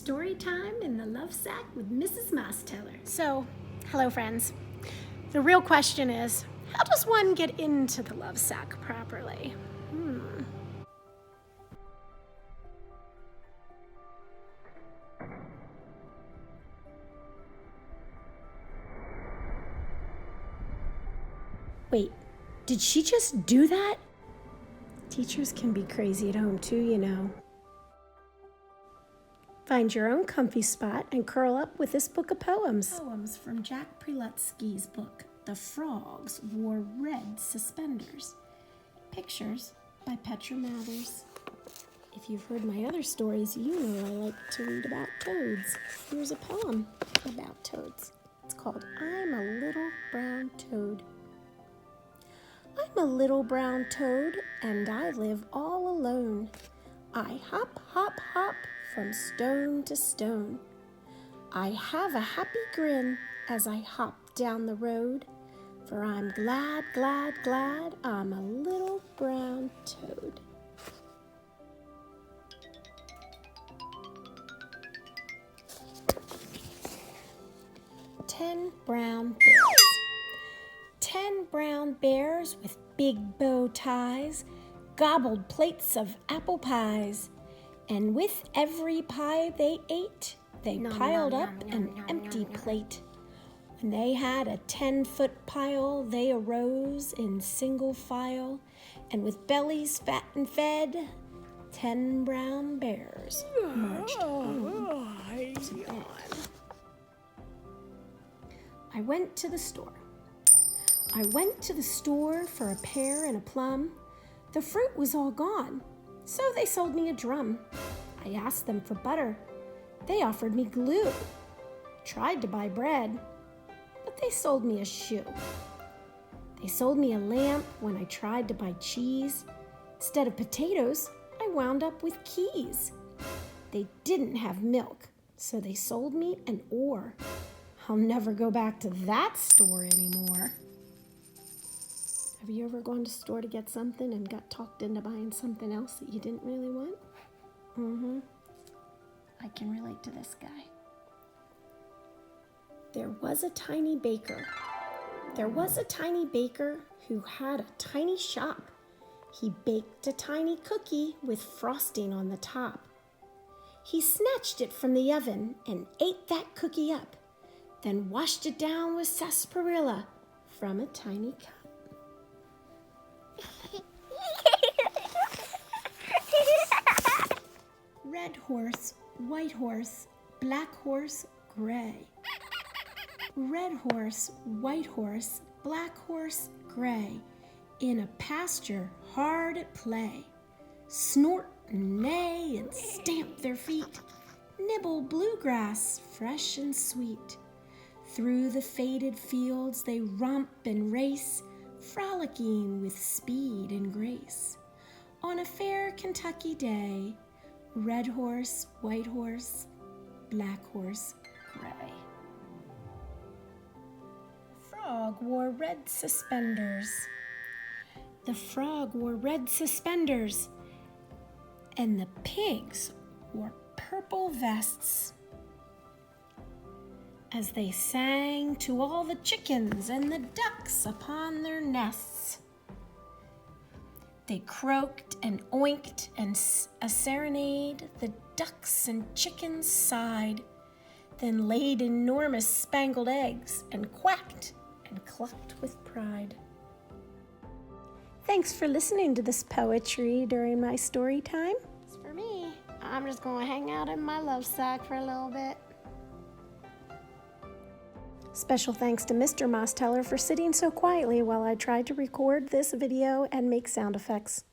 Story time in the love sack with Mrs. Mosteller. So, hello friends. The real question is, how does one get into the love sack properly? Wait, did she just do that? Teachers can be crazy at home too, you know. Find your own comfy spot and curl up with this book of poems. Poems from Jack Prelutsky's book, The Frogs Wore Red Suspenders. Pictures by Petra Mathers. If you've heard my other stories, you know I like to read about toads. Here's a poem about toads. It's called I'm a Little Brown Toad. I'm a little brown toad, and I live all alone. I hop, hop, hop from stone to stone. I have a happy grin as I hop down the road, for I'm glad, glad, glad I'm a little brown toad. Ten brown bears. 10 brown bears with big bow ties gobbled plates of apple pies, and with every pie they ate, they piled up an empty plate. When they had a 10-foot pile, they arose in single file, and with bellies fat and fed, 10 brown bears marched on to bed. I went to the store. I went to the store for a pear and a plum. The fruit was all gone, so they sold me a drum. I asked them for butter. They offered me glue. I tried to buy bread, but they sold me a shoe. They sold me a lamp when I tried to buy cheese. Instead of potatoes, I wound up with keys. They didn't have milk, so they sold me an oar. I'll never go back to that store anymore. Have you ever gone to the store to get something and got talked into buying something else that you didn't really want? I can relate to this guy. There was a tiny baker. There was a tiny baker who had a tiny shop. He baked a tiny cookie with frosting on the top. He snatched it from the oven and ate that cookie up, then washed it down with sarsaparilla from a tiny cup. Red horse, white horse, black horse, gray. Red horse, white horse, black horse, gray. In a pasture hard at play. Snort and neigh and stamp their feet. Nibble bluegrass fresh and sweet. Through the faded fields they romp and race, frolicking with speed and grace. On a fair Kentucky day, red horse, white horse, black horse, gray. Frog wore red suspenders. The frog wore red suspenders, and the pigs wore purple vests. As they sang to all the chickens and the ducks upon their nests. They croaked and oinked, and a serenade the ducks and chickens sighed, then laid enormous spangled eggs and quacked and clucked with pride. Thanks for listening to this poetry during my story time. As for me, I'm just going to hang out in my love sack for a little bit. Special thanks to Mr. Mosteller for sitting so quietly while I tried to record this video and make sound effects.